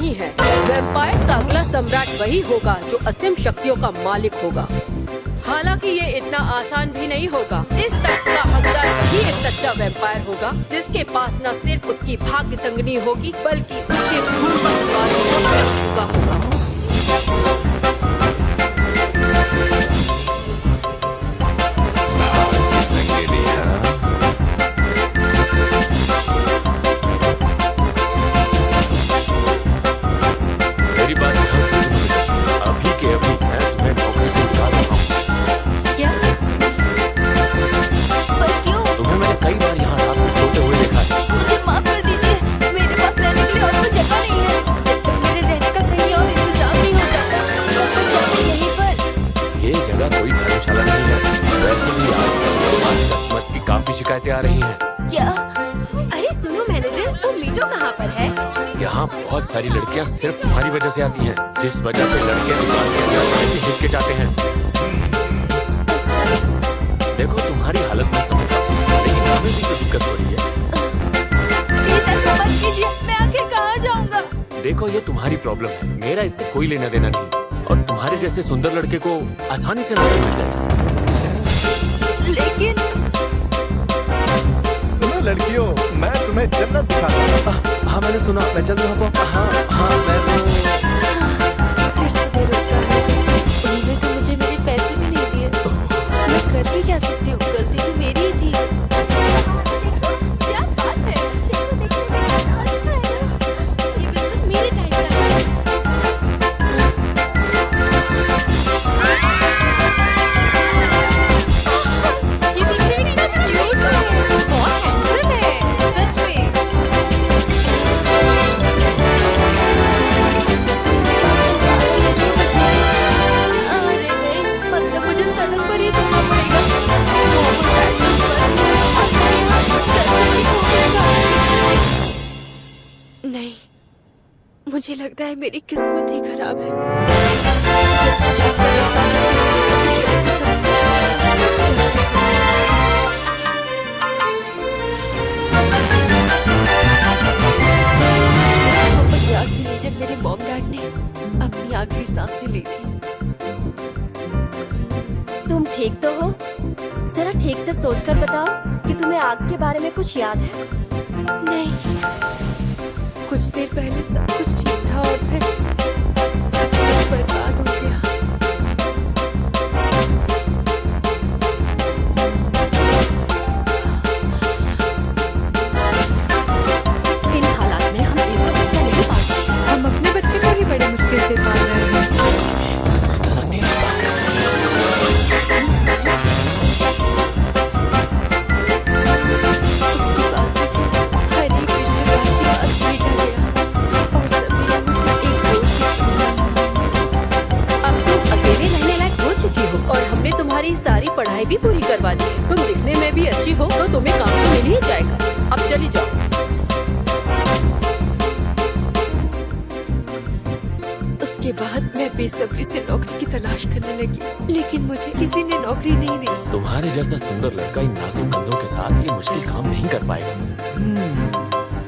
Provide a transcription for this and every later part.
नहीं है। वैम्पायर का अगला सम्राट वही होगा जो असीम शक्तियों का मालिक होगा। हालांकि ये इतना आसान भी नहीं होगा। इस तक का हकदार वही एक सच्चा वैम्पायर होगा जिसके पास न सिर्फ उसकी भाग्य संगनी होगी बल्कि उसके खून का स्वाद होगा। मेरी बात ध्यान से सुनो। अभी के अभी मैं तुम्हें नौकरी से निकाल रहा हूँ। क्या? पर क्यों? तुम्हें मैंने कई बार यहाँ रात में सोते हुए देखा है। मुझे माफ कर दीजिए, मेरे पास रहने के लिए और कोई जगह नहीं है। जब तक मेरे रहने का कहीं और इंतजाम नहीं हो जाता, तो मैं जाऊँ यहीं पर। ये जगह कोई धर्मशाला नहीं है। वैसे भी आजकल तुम्हारी कस्टमर्स की काफी शिकायतें आ रही हैं। क्या? अरे सुनो मैनेजर, वो मीटो कहाँ पर है? यहाँ बहुत सारी लड़कियाँ सिर्फ तुम्हारी वजह से आती हैं, जिस वजह से लड़के दुकान के अंदर आने से हिचकिचाते हैं। देखो तुम्हारी हालत मैं समझता हूँ, लेकिन हमें भी तो दिक्कत हो रही है। प्लीज ऐसा मत कीजिए, मैं आखिर कहाँ जाऊँगा? देखो ये तुम्हारी प्रॉब्लम है, मेरा इससे कोई लेना देना नहीं। और तुम्हारे जैसे सुंदर लड़के को आसानी से नौकरी मिल जाएगी। लेकिन सुनो लड़कियों, मैं तुम्हें जन्नत दिखाता हूँ। हाँ मैंने सुना, मैं चल रहा हूँ। हाँ मैं फिर से बेरोजगार है। उन्होंने तो मुझे मेरे पैसे भी नहीं दिए। मैं कर भी क्या सकती हूँ, गलती तो मेरी ही थी। क्या बात है? देखो देखो कितना अच्छा है ना? ये बिल्कुल मेरे टाइप का है। ये दिखने में कितना क्यूट है, बहुत हैंडसम है, सच में। अरे नहीं, मतलब मुझे सड़क पर ही सोना पड़ेगा। नहीं, मुझे लगता है मेरी किस्मत ही खराब है। याद भी नहीं जब मेरे मॉम डैड ने अपनी आखिरी सांसें ली थी। तुम ठीक तो हो? जरा ठीक से सोचकर बताओ कि तुम्हें आग के बारे में कुछ याद है? नहीं, कुछ देर पहले सब कुछ ठीक था और फिर सब कुछ बर्बाद हो गया। इन हालात में हम एक बच्चा नहीं पाल सकते। हम अपने बच्चे को ही बड़े मुश्किल से पाल रहे हैं। उसके बाद मुझे हर एक रिश्तेदार के पास भेजा गया और सभी ने मुझे एक बोझ ही समझा। अब तुम अकेले रहने लायक हो चुकी हो और हमने तुम्हारी सारी पढ़ाई भी पूरी करवा दी है। तुम दिखने में भी अच्छी हो तो तुम्हें काम तो मिल ही जाएगा। अब चली जाओ। उसके बाद मैं बेसब्री से नौकरी की तलाश करने लगी, लेकिन मुझे किसी ने नौकरी नहीं दी। तुम्हारे जैसा सुंदर लड़का इन नाजुक कंधों के साथ ये मुश्किल काम नहीं कर पाएगा।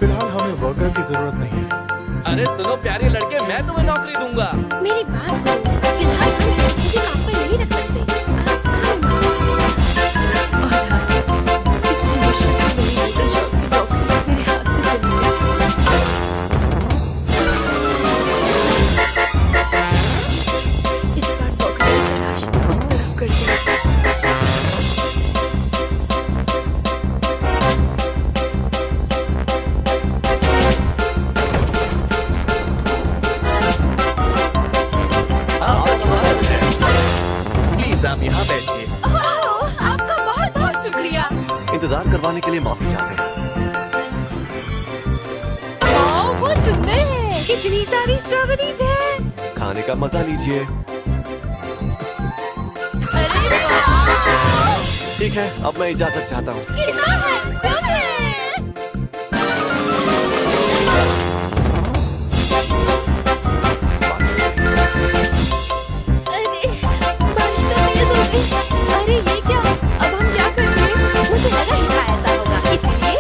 फिलहाल हमें वर्कर की जरूरत नहीं है। अरे सुनो प्यारे लड़के, मैं तुम्हें नौकरी दूंगा। मेरी बात सुनो, फिलहाल हम मुझे काम पर नहीं रख सकते। और आज इतनी मुश्किल से मिली मेडिकल शॉप की नौकरी मेरे हाथ से चली गई। इस बार नौकरी की तलाश उस तरफ कर दी। प्लीज आप यहाँ बैठिए। आपका बहुत बहुत शुक्रिया। इंतजार करवाने के लिए माफी चाहते हैं। वो सुंदर है, कितनी सारी स्ट्रॉबेरीज है। खाने का मजा लीजिए। अरे वाह! ठीक है, अब मैं इजाजत चाहता हूँ। कितना हैंडसम है। अरे बारिश तो तेज हो गई। अरे ये क्या? अब हम क्या करेंगे? मुझे लगा ही था ऐसा होगा, इसीलिए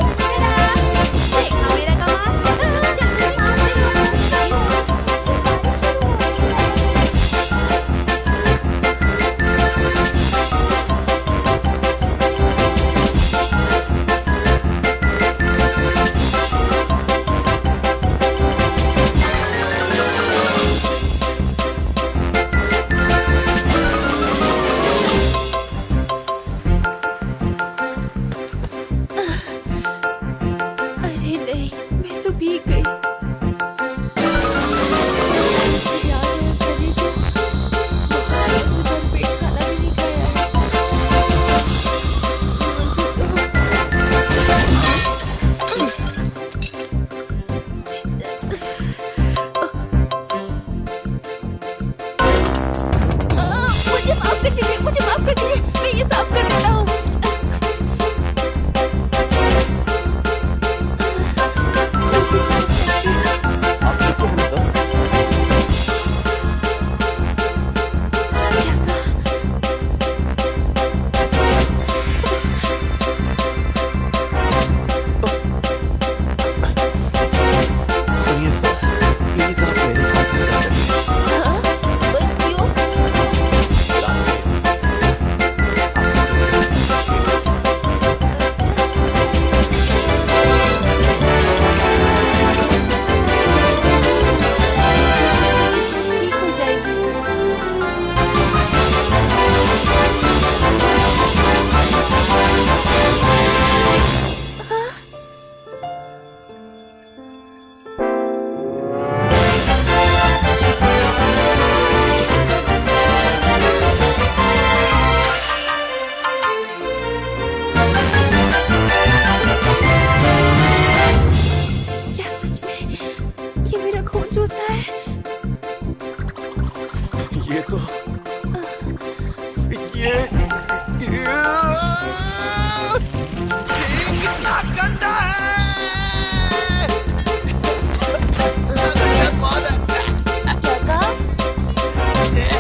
देखा मेरा कमाल। चलो चलते हैं। ये तो ये कितना गंदा है। क्या कहा?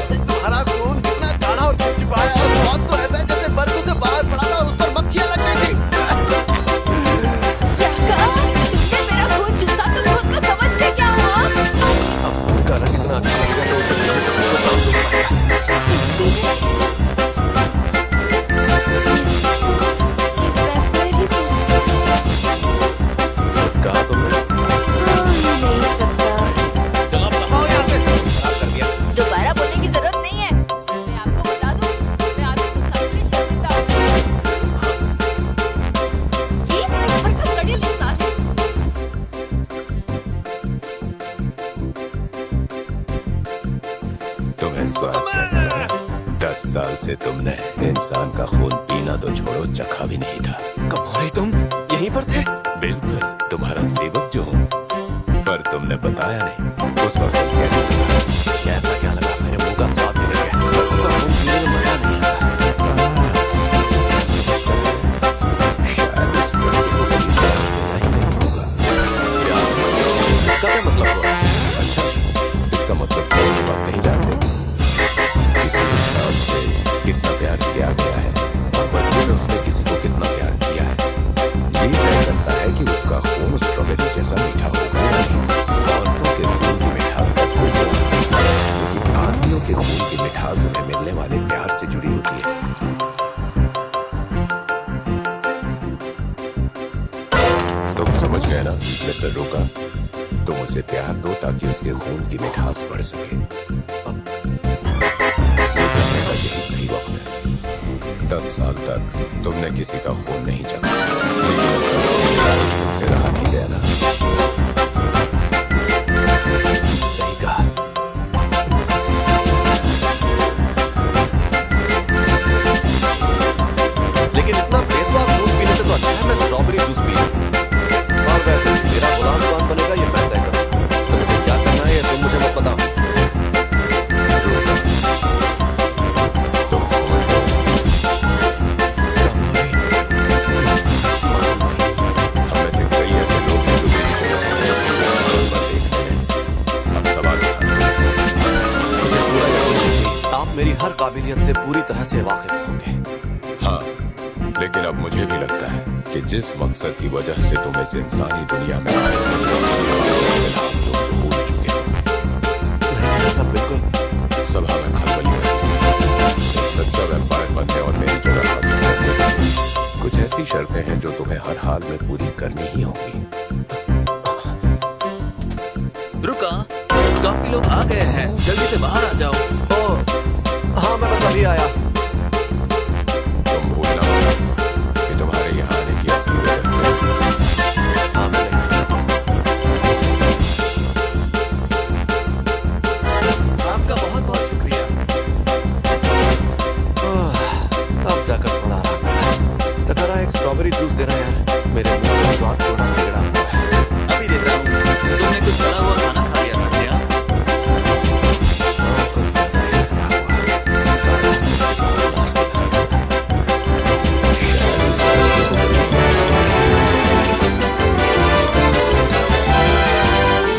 तुम्हारा खून कितना गाढ़ा और चिपचिपा है और स्वाद तो ऐसा है जैसे बर्फ से बाहर पड़ा था और उस पर मक्खियां लग गई थी। क्या कहा? तुमने मेरा खून चूसा, तुम खुद को समझते क्या हो? अब उनका रंग इतना अच्छा लग रहा है तो उसे मुझे तो काम दूंगा। कुछ कहा तुमने? नहीं सकता। चलो अब लगाओ यहाँ से। खराब कर दिया। दोबारा बोलने की जरूरत नहीं है। मैं आपको बता दूं, मैं आपसे तुम सबके लिए शर्मिंदा हूँ। ये ऊपर का सड़ियल इंसान है। तुम्हें स्वाद कैसा लगा? 10 साल से तुमने इंसान का खून पीना तो छोड़ो, चखा भी नहीं था। कमोरी तुम यहीं पर थे? बिल्कुल तुम्हारा सेवक जो हूँ, पर तुमने बताया नहीं उसका खून कैसा लगा। कैसा क्या लगा? मेरे मुंह का स्वाद मिल गया। पर उनका खून पीने में मजा नहीं आता। शायद इस लड़के को कभी प्यार देना ही नहीं होगा। इसका क्या मतलब हुआ? अच्छा, इसका मतलब तुम ये बात नहीं जानते किसी इंसान से कितना प्यार किया गया है और बदले में उसने किसी को कितना प्यार किया है। ये तय करता है कि उसका खून स्ट्रॉबेरी जैसा मीठा होगा या नहीं। औरतों के खून की मिठास का कोई जवाब नहीं, लेकिन आदमियों के खून की मिठास उन्हें मिलने वाले प्यार से जुड़ी होती है। तुम समझ गए ना मिस्टर रोका? तुम उसे प्यार दो ताकि उसके खून की मिठास बढ़ सके। ये करने का यही सही वक्त है। 10 साल तक तुमने किसी का खून नहीं चखा, लेकिन तुमसे रहा नहीं गया ना। सही कहा। लेकिन इतना बेस्वाद दूध पीने से तो अच्छा है मैं स्ट्रॉबेरी जूस पी लूं। और वैसे मेरा गुलाम कौन बनेगा ये मैं तय करूं। तो मुझे क्या करना है ये तुम मुझे मत बताओ। तुम समझ गए? हम में से कई ऐसे लोग हैं जो मेरी जगह पर देखते हैं। अब सवाल उठाना है। मुझे पूरा यकीन है कि आप मेरी हर काबिलियत से पूरी तरह से वाकिफ होंगे। हाँ, लेकिन अब मुझे भी लगता है कि जिस मकसद की वजह से तुम इस इंसानी दुनिया में आए हो, तुम भूल चुके हो। नहीं सब बिल्कुल। सभा में खलबली मची। एक सच्चा वैम्पायर बनने और मेरी जगह हासिल करने कुछ ऐसी शर्तें हैं जो तुम्हें हर हाल में पूरी करनी ही होगी। रुका, काफी लोग आ गए हैं, जल्दी से बाहर आ जाओ। ओह, हाँ मैं बस अभी आया। तुम भूलना मत कि तुम्हारे यहाँ आने की असली वजह क्या है। हाँ मैं नहीं। आपका बहुत बहुत शुक्रिया। अब जाकर थोड़ा आराम मिला। टकरा एक स्ट्रॉबेरी जूस देना यार, मेरे मुंह का स्वाद थोड़ा बिगड़ा हुआ है। अभी देता हूँ। तुमने कुछ सड़ा हुआ खाना खा लिया था क्या? कुछ ज्यादा ही सड़ा हुआ।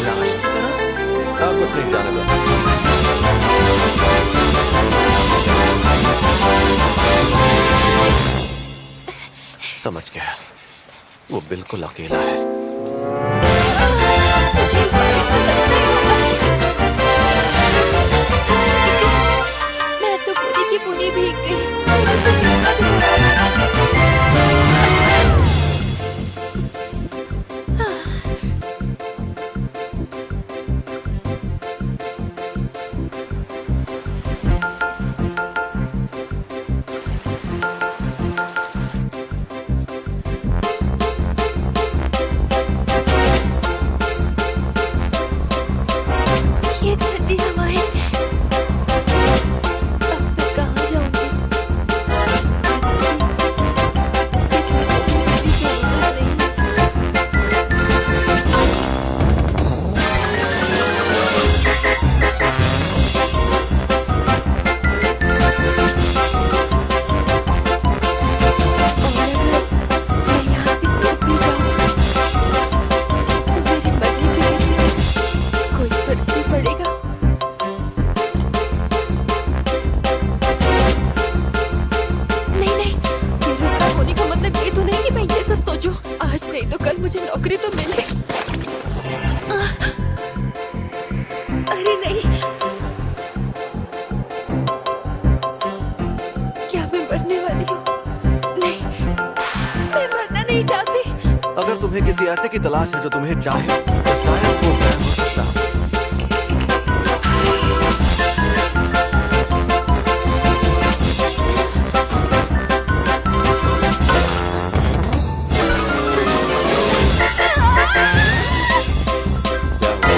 लाश की तरह? हाँ कुछ नहीं जाने दो। समझ गया, वो बिल्कुल अकेला है। मुझे इस बारे में पता नहीं होगा। मैं तो पूरी की पूरी भीग गई। तुम्हें किसी ऐसे की तलाश है जो तुम्हें चाहे, तो शायद वो मैं हो सकता हूँ। क्या हुआ?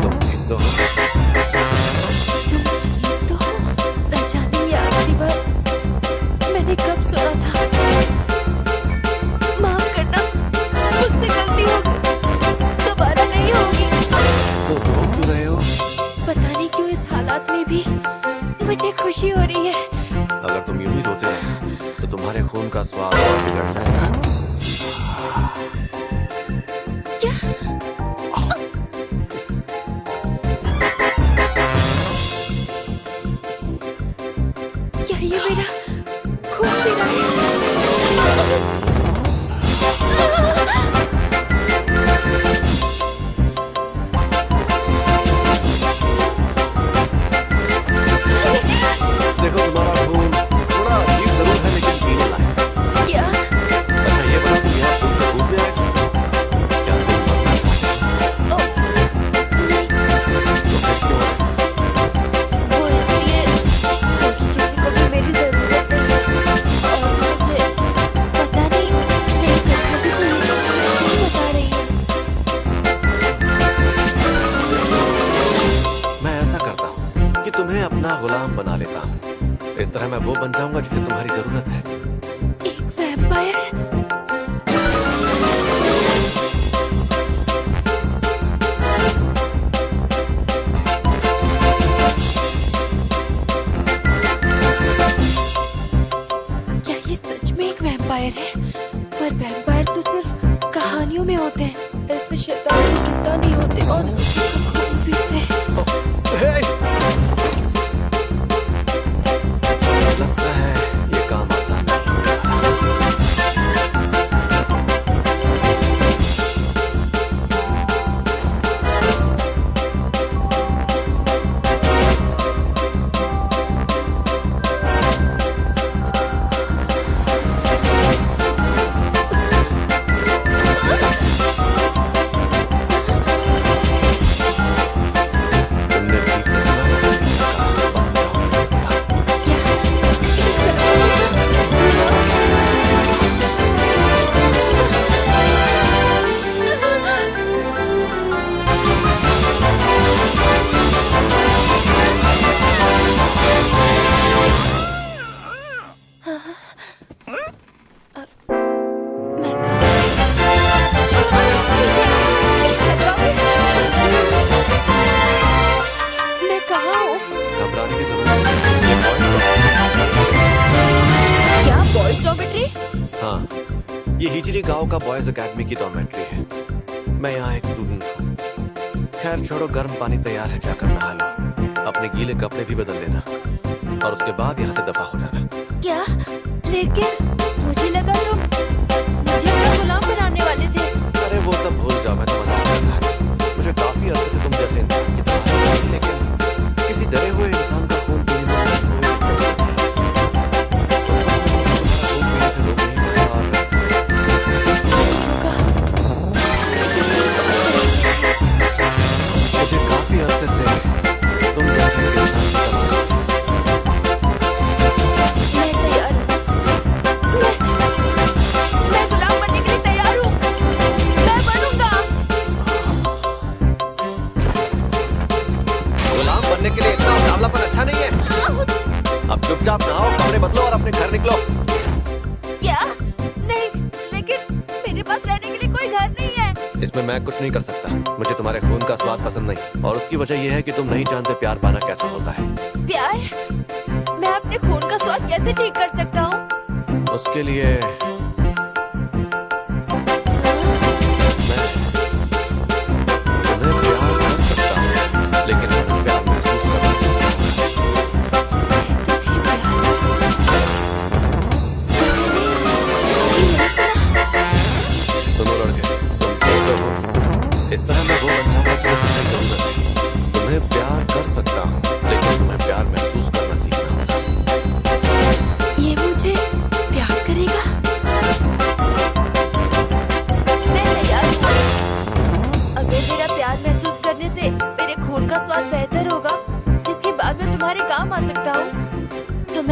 तुम ठीक तो हो? तो न जाने ये आखिरी बार मैंने कब सुना था। माफ करना, मुझसे गलती हो गई, दोबारा नहीं होगी। तो रो क्यों रहे हो? पता नहीं क्यों इस हालात में भी मुझे खुशी हो रही है। अगर तुम यूं ही रोते रहे तो तुम्हारे खून का स्वाद और बिगड़ जाएगा। क्या? क्या ये मेरा खून पी रहा है? देखो तुम्हारा खून थोड़ा अजीब जरूर है लेकिन पीने लायक है। क्या? अच्छा ये बताओ तुम यहाँ खून से कूदने आए थे? क्या तुम मरना चाहते हो? नहीं, तो फिर क्यों आए? वो इसलिए क्योंकि किसी को भी मेरी जरूरत नहीं है और मुझे पता नहीं मेरी कल्पना भी कोई नहीं बता रही है। मैं ऐसा करता हूँ कि तुम्हें अपना गुलाम बना लेता हूँ। इस तरह मैं वो बन जाऊंगा जिसे तुम्हारी जरूरत है। एक वैम्पायर? क्या ये सच में एक वैम्पायर है? पर वैम्पायर तो सिर्फ कहानियों में होते हैं। ऐसे शैतान भी जिंदा नहीं होते और खून पीते हैं। हे! लगता है ये काम आसान नहीं होगा। तुमने ठीक से सुना? मैं कहाँ? मैं कहाँ हूँ? घबराने की जरूरत नहीं। ये क्या बॉयज डॉर्मेट्री? हाँ, ये हिजरी गांव का बॉयज एकेडमी की डॉर्मेट्री है। मैं यहाँ एक स्टूडेंट हूँ। खैर छोड़ो, गर्म पानी तैयार है, जाकर नहा लो। अपने गीले कपड़े भी बदल लेना और उसके बाद यहाँ से दफा हो जाना। क्या? लेकिन मुझे लगा तुम मुझे अपना गुलाम बनाने वाले थे। अरे वो सब भूल जाओ, मैं तो मजाक कर रहा था। मुझे काफी अर्से से तुम जैसे इंसान की तलाश है, लेकिन किसी डरे हुए इंसान का खून पीने में मुझे कोई दिलचस्पी नहीं। खून पीने से रोक नहीं पाया और मुझे काफी अर्से से तुम जैसे एक इंसान की तलाश है। मैं तैयार हूँ। मैं गुलाम बनने के लिए तैयार हूँ। मैं बनूंगा। गुलाम बनने के लिए इतना उतावलापन अच्छा नहीं है। अब चुपचाप नहाओ, कपड़े बदलो और अपने घर निकलो। क्या? नहीं, लेकिन मेरे पास रहने के लिए कोई घर नहीं है। इसमें मैं कुछ नहीं कर सकता। मुझे तुम्हारे खून का स्वाद पसंद नहीं और उसकी वजह यह है कि तुम नहीं जानते प्यार पाना कैसा होता है। प्यार? मैं अपने खून का स्वाद कैसे ठीक कर सकता हूँ? उसके लिए मैं तुम्हें प्यार कर सकता हूँ, लेकिन तुम्हें प्यार महसूस करना सुनो लड़के, तुम कहते हो इस तरह मैं वो बन जाऊंगा जो तुम्हें जरूरत है। तुम्हें प्यार कर सकता हूँ, लेकिन तुम्हें प्यार महसूस करना सीखना होगा। ये मुझे प्यार करेगा?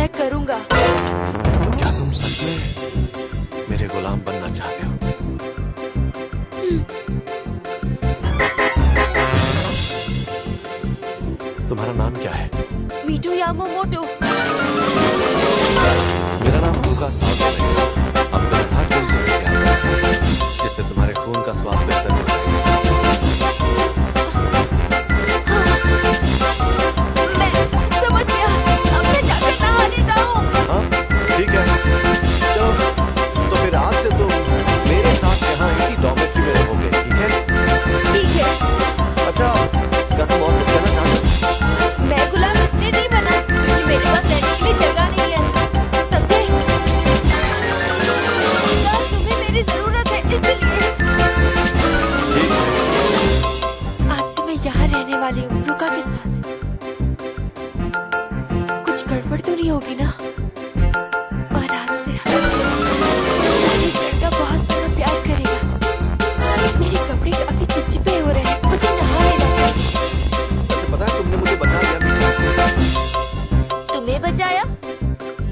मैं करूंगा। क्या तुम सच में मेरे गुलाम बनना चाहते हो? तुम्हारा नाम क्या है? Me too Yamamoto. मेरा नाम लूका साओ है। अब जरा हाथ जोड़ के प्यार करो, जिससे तुम्हारे खून का स्वाद बेहतर हो जाएगा। मैं समझ गया। अब मैं जाकर नहा लेता हूँ। हाँ, ठीक है। तो फिर आज से तुम मेरे साथ यहाँ इसी डॉर्मेट्री में रहोगे, ठीक है? ठीक है। अच्छा, क्या तुम और कुछ कहना चाहते हो? मैं गुलाम इसलिए नहीं बना क्योंकि मेरे पास रहने के लिए जगह नहीं है, समझे? या तुम्हें मेरी जरूरत है इसलिए। ठीक है। आज से मैं यहाँ रहने वाली हूँ रुका के साथ। कुछ गड़बड़ तो नहीं होगी ना? और आज से एक लड़का बहुत सारा प्यार करेगा। मेरे कपड़े काफी चिपचिपे हो रहे हैं, मुझे नहा लेना चाहिए। वैसे पता है तुमने मुझे बचा दिया। तुम्हें बचाया?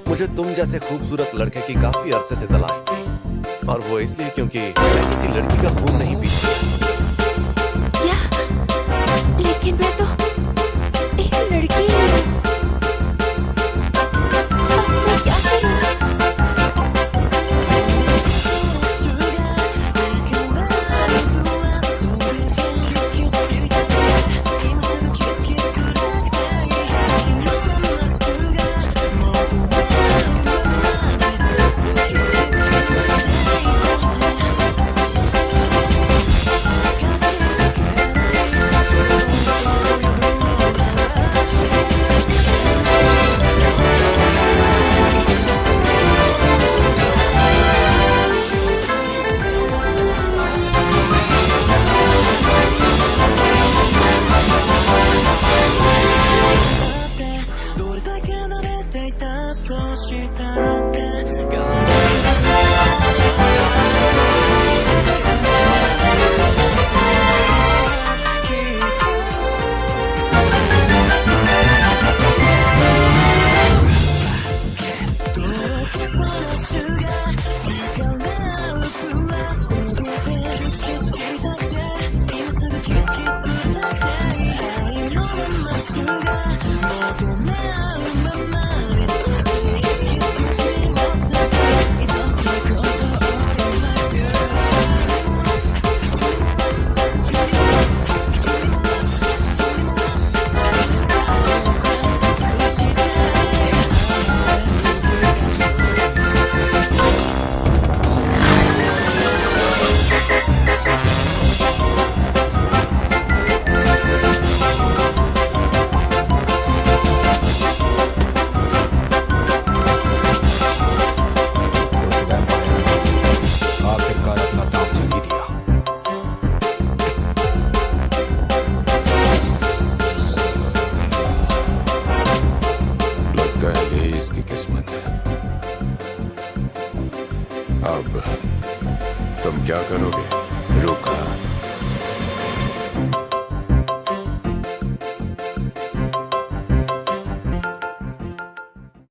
मुझे तुम जैसे खूबसूरत लड़के की काफी अरसे से तलाश थी, और वो इसलिए क्योंकि मैं किसी लड़की का खून नहीं पीता। क्या? लेकिन मैं तो एक लड़की हूँ। अब मैं क्या करूँ? अब तुम क्या करोगे? रुका